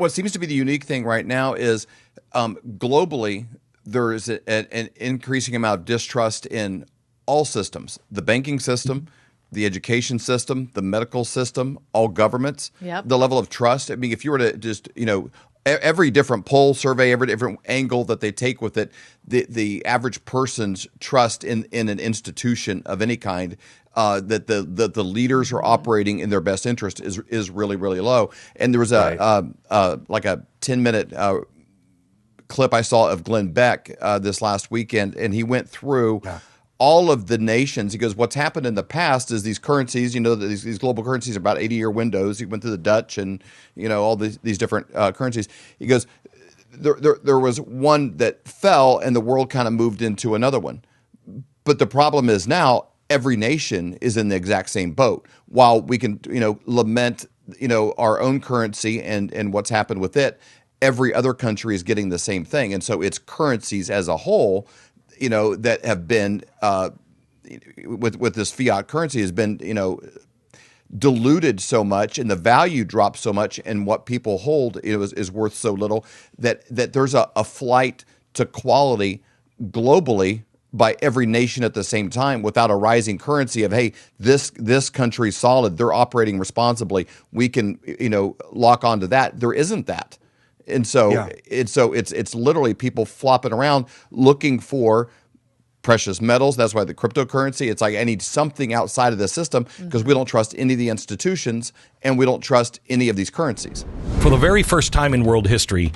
What seems to be the unique thing right now is globally, there is an increasing amount of distrust in all systems, the banking system, the education system, the medical system, all governments. Yep. The level of trust. I mean, if you were to just, every different poll, survey, every different angle that they take with it, the average person's trust in an institution of any kind, that the leaders are operating in their best interest is really, really low. And there was like a 10-minute clip I saw of Glenn Beck this last weekend, and he went through all of the nations. He goes, what's happened in the past is these currencies, these global currencies are about 80-year windows. He went through the Dutch and, all these different currencies. He goes, there was one that fell and the world kind of moved into another one. But the problem is now every nation is in the exact same boat. While we can, lament, our own currency and what's happened with it, every other country is getting the same thing. And so it's currencies as a whole, that have been with this fiat currency has been, diluted so much, and the value dropped so much, and what people hold is worth so little that there's a flight to quality globally by every nation at the same time, without a rising currency of, hey, this country's solid, they're operating responsibly, we can lock onto that. There isn't that. And so it's literally people flopping around looking for precious metals. That's why the cryptocurrency, it's like, I need something outside of the system because we don't trust any of the institutions and we don't trust any of these currencies. For the very first time in world history,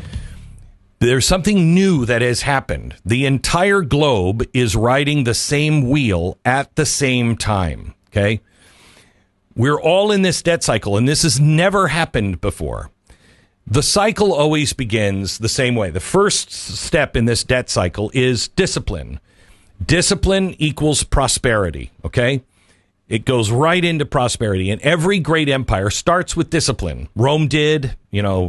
there's something new that has happened. The entire globe is riding the same wheel at the same time. Okay? We're all in this debt cycle, and this has never happened before. The cycle always begins the same way. The first step in this debt cycle is discipline. Discipline equals prosperity, okay? It goes right into prosperity, and every great empire starts with discipline. Rome did,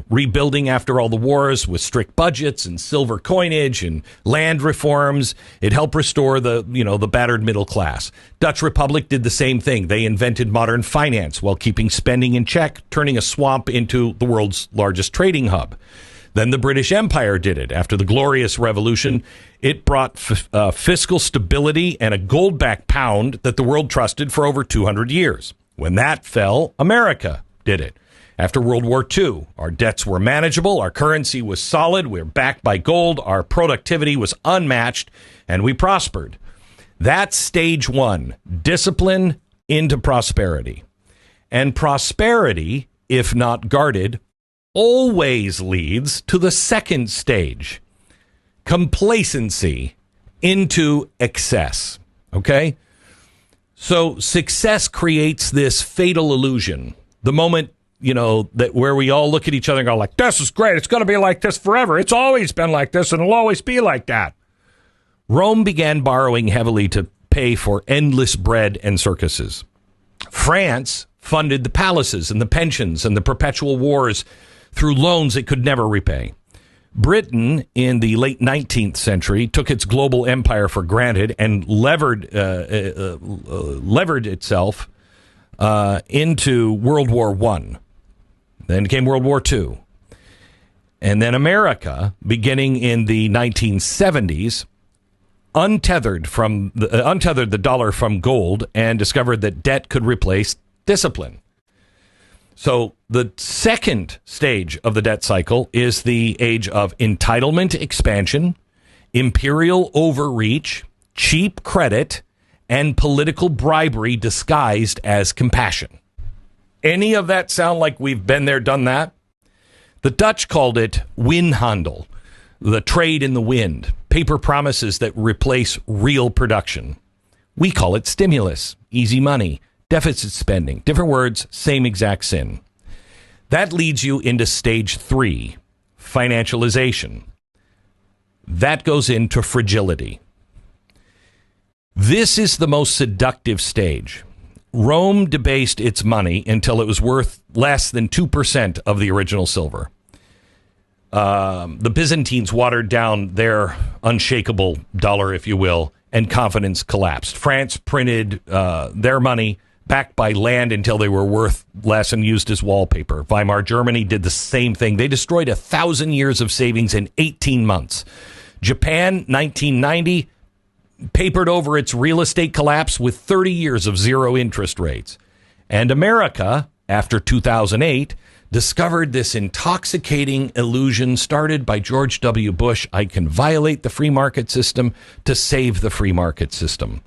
rebuilding after all the wars with strict budgets and silver coinage and land reforms. It helped restore the battered middle class. Dutch Republic did the same thing. They invented modern finance while keeping spending in check, turning a swamp into the world's largest trading hub. Then the British Empire did it. After the Glorious Revolution, it brought fiscal stability and a gold-backed pound that the world trusted for over 200 years. When that fell, America did it. After World War II, our debts were manageable, our currency was solid, we were backed by gold, our productivity was unmatched, and we prospered. That's stage one, discipline into prosperity. And prosperity, if not guarded, always leads to the second stage, complacency into excess. Okay? So success creates this fatal illusion. The moment, that where we all look at each other and go like, this is great. It's going to be like this forever. It's always been like this and it'll always be like that. Rome began borrowing heavily to pay for endless bread and circuses. France funded the palaces and the pensions and the perpetual wars through loans it could never repay. Britain, in the late 19th century, took its global empire for granted and levered itself into World War I. Then came World War II. And then America, beginning in the 1970s, untethered the dollar from gold and discovered that debt could replace discipline. So the second stage of the debt cycle is the age of entitlement expansion, imperial overreach, cheap credit, and political bribery disguised as compassion. Any of that sound like we've been there, done that? The Dutch called it windhandel, the trade in the wind, paper promises that replace real production. We call it stimulus, easy money, deficit spending. Different words, same exact sin. That leads you into stage 3, financialization. That goes into fragility. This is the most seductive stage. Rome debased its money until it was worth less than 2% of the original silver. The Byzantines watered down their unshakable dollar, if you will, and confidence collapsed. France printed their money, backed by land until they were worth less and used as wallpaper. Weimar Germany did the same thing. They destroyed 1,000 years of savings in 18 months. Japan, 1990, papered over its real estate collapse with 30 years of zero interest rates. And America, after 2008, discovered this intoxicating illusion started by George W. Bush. I can violate the free market system to save the free market system.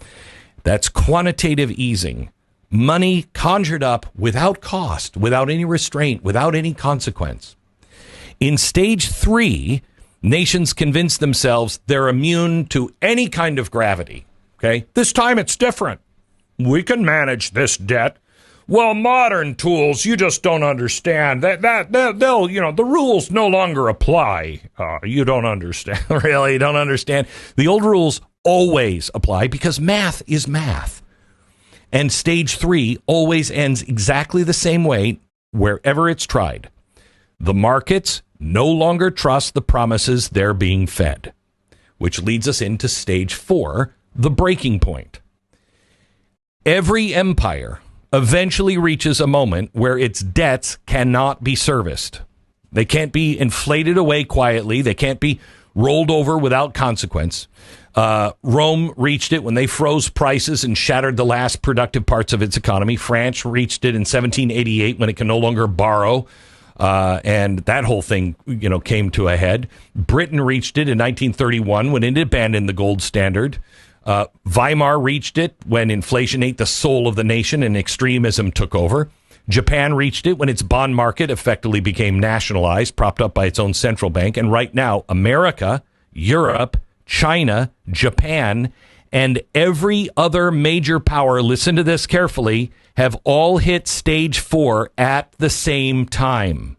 That's quantitative easing. Money conjured up without cost, without any restraint, without any consequence. In stage 3, nations convince themselves they're immune to any kind of gravity. Okay? This time it's different. We can manage this debt. Well, modern tools, you just don't understand. They'll, the rules no longer apply. You don't understand. Really, you don't understand. The old rules always apply because math is math. And stage 3 always ends exactly the same way wherever it's tried. The markets no longer trust the promises they're being fed, which leads us into stage 4, the breaking point. Every empire eventually reaches a moment where its debts cannot be serviced. They can't be inflated away quietly. They can't be rolled over without consequence. Rome reached it when they froze prices and shattered the last productive parts of its economy. France reached it in 1788 when it can no longer borrow. And that whole thing, came to a head. Britain reached it in 1931 when it abandoned the gold standard. Weimar reached it when inflation ate the soul of the nation and extremism took over. Japan reached it when its bond market effectively became nationalized, propped up by its own central bank. And right now, America, Europe, China, Japan, and every other major power, listen to this carefully, have all hit stage 4 at the same time.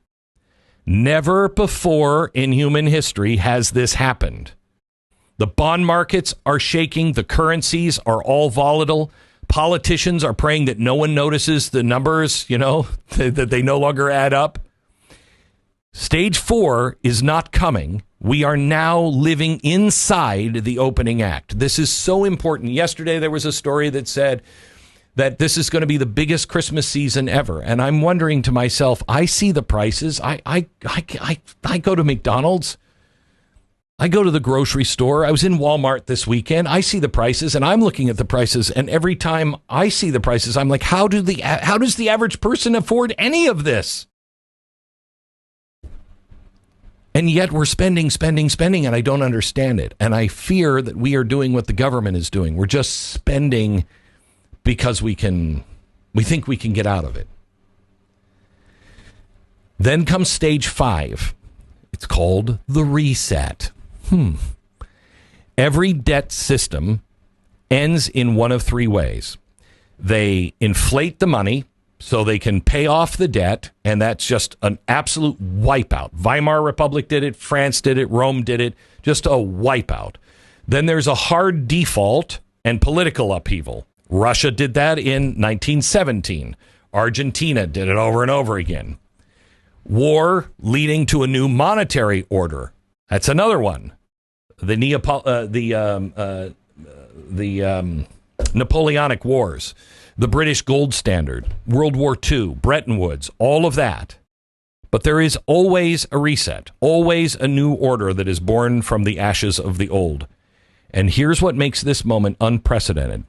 Never before in human history has this happened. The bond markets are shaking. The currencies are all volatile. Politicians are praying that no one notices the numbers, that they no longer add up. Stage 4 is not coming. We are now living inside the opening act. This is so important. Yesterday, there was a story that said that this is going to be the biggest Christmas season ever. And I'm wondering to myself, I see the prices. I go to McDonald's. I go to the grocery store. I was in Walmart this weekend. I see the prices, and I'm looking at the prices. And every time I see the prices, I'm like, how does the average person afford any of this? And yet we're spending, and I don't understand it. And I fear that we are doing what the government is doing. We're just spending because we think we can get out of it. Then comes stage 5. It's called the reset. Every debt system ends in one of 3 ways. They inflate the money so they can pay off the debt, and that's just an absolute wipeout. Weimar Republic did it, France did it, Rome did it, just a wipeout. Then there's a hard default and political upheaval. Russia did that in 1917. Argentina did it over and over again. War leading to a new monetary order. That's another one. The Napoleonic Wars, the British gold standard, World War II, Bretton Woods, all of that. But there is always a reset, always a new order that is born from the ashes of the old. And here's what makes this moment unprecedented.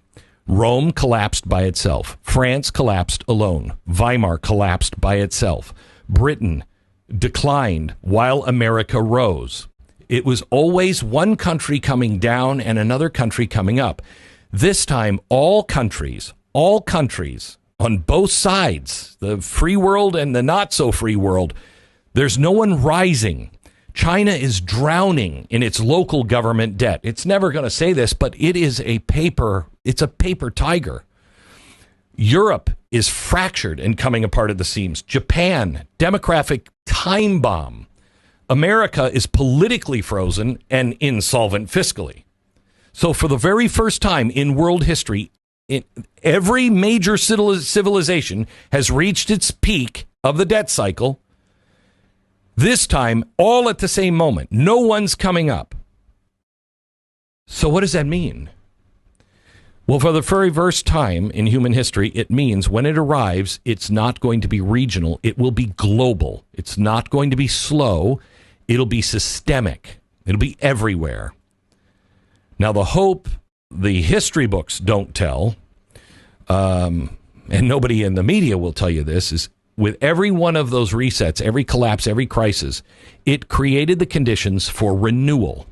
Rome collapsed by itself. France collapsed alone. Weimar collapsed by itself. Britain declined while America rose. It was always one country coming down and another country coming up. This time, all countries on both sides, the free world and the not so free world, there's no one rising. China is drowning in its local government debt. It's never going to say this, but it's a paper tiger. Europe is fractured and coming apart at the seams. Japan, demographic time bomb. America is politically frozen and insolvent fiscally. So for the very first time in world history, every major civilization has reached its peak of the debt cycle. This time, all at the same moment. No one's coming up. So what does that mean? Well, for the very first time in human history, it means when it arrives, it's not going to be regional. It will be global. It's not going to be slow. It'll be systemic. It'll be everywhere. Now, the hope the history books don't tell, and nobody in the media will tell you this, is with every one of those resets, every collapse, every crisis, it created the conditions for renewal.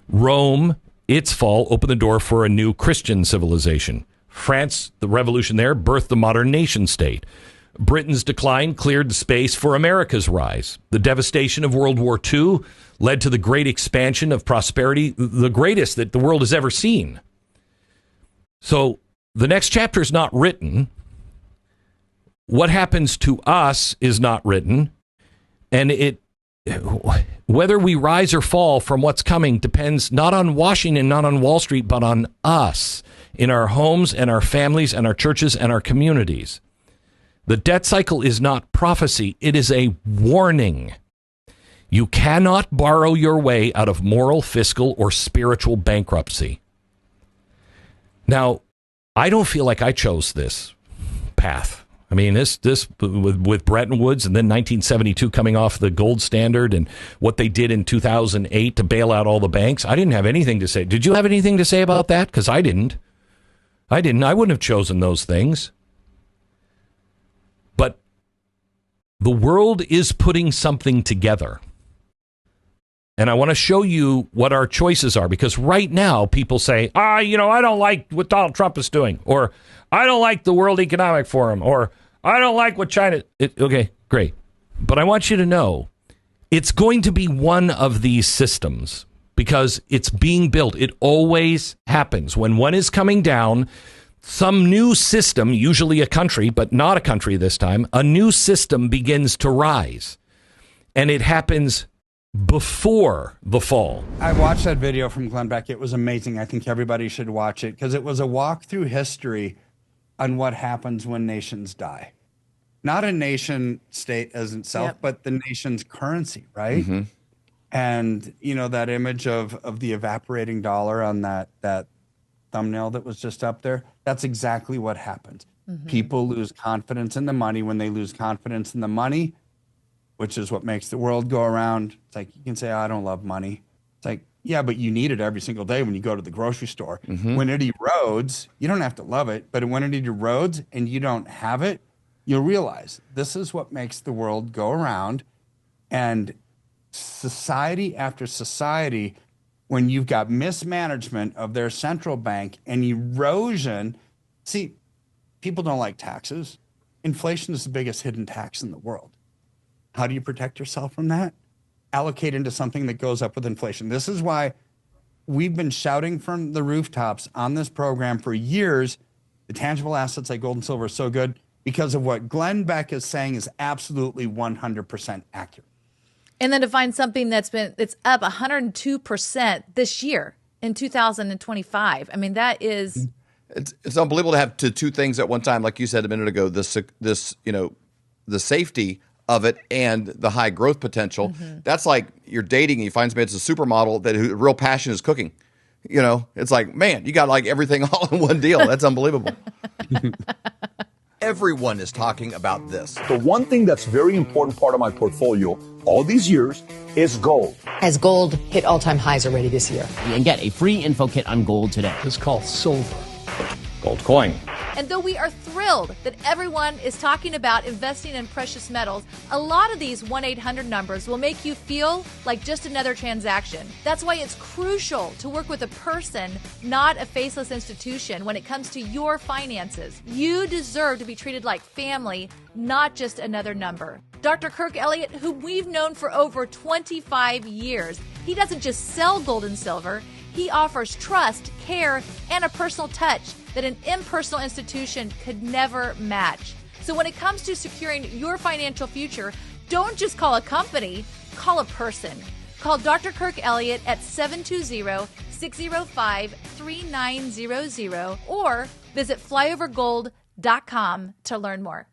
Rome, its fall, opened the door for a new Christian civilization. France, the revolution there, birthed the modern nation state. Britain's decline cleared the space for America's rise. The devastation of World War II led to the great expansion of prosperity, the greatest that the world has ever seen. So the next chapter is not written. What happens to us is not written. And whether we rise or fall from what's coming depends not on Washington, not on Wall Street, but on us in our homes and our families and our churches and our communities. The debt cycle is not prophecy. It is a warning. You cannot borrow your way out of moral, fiscal, or spiritual bankruptcy. Now, I don't feel like I chose this path. I mean, this with Bretton Woods and then 1972 coming off the gold standard and what they did in 2008 to bail out all the banks. I didn't have anything to say. Did you have anything to say about that? Because I didn't. I wouldn't have chosen those things. But the world is putting something together. And I want to show you what our choices are, because right now people say, I don't like what Donald Trump is doing, or I don't like the World Economic Forum, or I don't like what China. Okay, great. But I want you to know it's going to be one of these systems because it's being built. It always happens. When one is coming down, some new system, usually a country, but not a country this time, a new system begins to rise. And it happens before the fall. I watched that video from Glenn Beck. It was amazing. I think everybody should watch it because it was a walk through history on what happens when nations die. Not a nation state as itself, but the nation's currency, right? Mm-hmm. And, that image of the evaporating dollar on that thumbnail that was just up there, that's exactly what happens. Mm-hmm. People lose confidence in the money. When they lose confidence in the money, which is what makes the world go around. It's like, you can say, I don't love money. It's like, yeah, but you need it every single day when you go to the grocery store. Mm-hmm. When it erodes, you don't have to love it, but when it erodes and you don't have it, you'll realize this is what makes the world go around. And society after society, when you've got mismanagement of their central bank and erosion, see, people don't like taxes. Inflation is the biggest hidden tax in the world. How do you protect yourself from that? Allocate into something that goes up with inflation. This is why we've been shouting from the rooftops on this program for years, the tangible assets like gold and silver are so good because of what Glenn Beck is saying is absolutely 100% accurate. And then to find something it's up 102% this year in 2025. I mean, that is... It's unbelievable to have two things at one time, like you said a minute ago, this the safety of it and the high growth potential. Mm-hmm. That's like you're dating and you find somebody that's a supermodel that real passion is cooking. It's like, man, you got like everything all in one deal. That's unbelievable. Everyone is talking about this. The one thing that's very important part of my portfolio all these years is gold. As gold hit all-time highs already this year. And get a free info kit on gold today. It's called silver. Gold coin. And though we are thrilled that everyone is talking about investing in precious metals, a lot of these 1-800 numbers will make you feel like just another transaction. That's why it's crucial to work with a person, not a faceless institution, when it comes to your finances. You deserve to be treated like family, not just another number. Dr. Kirk Elliott, who we've known for over 25 years, he doesn't just sell gold and silver. He offers trust, care, and a personal touch that an impersonal institution could never match. So when it comes to securing your financial future, don't just call a company, call a person. Call Dr. Kirk Elliott at 720-605-3900 or visit flyovergold.com to learn more.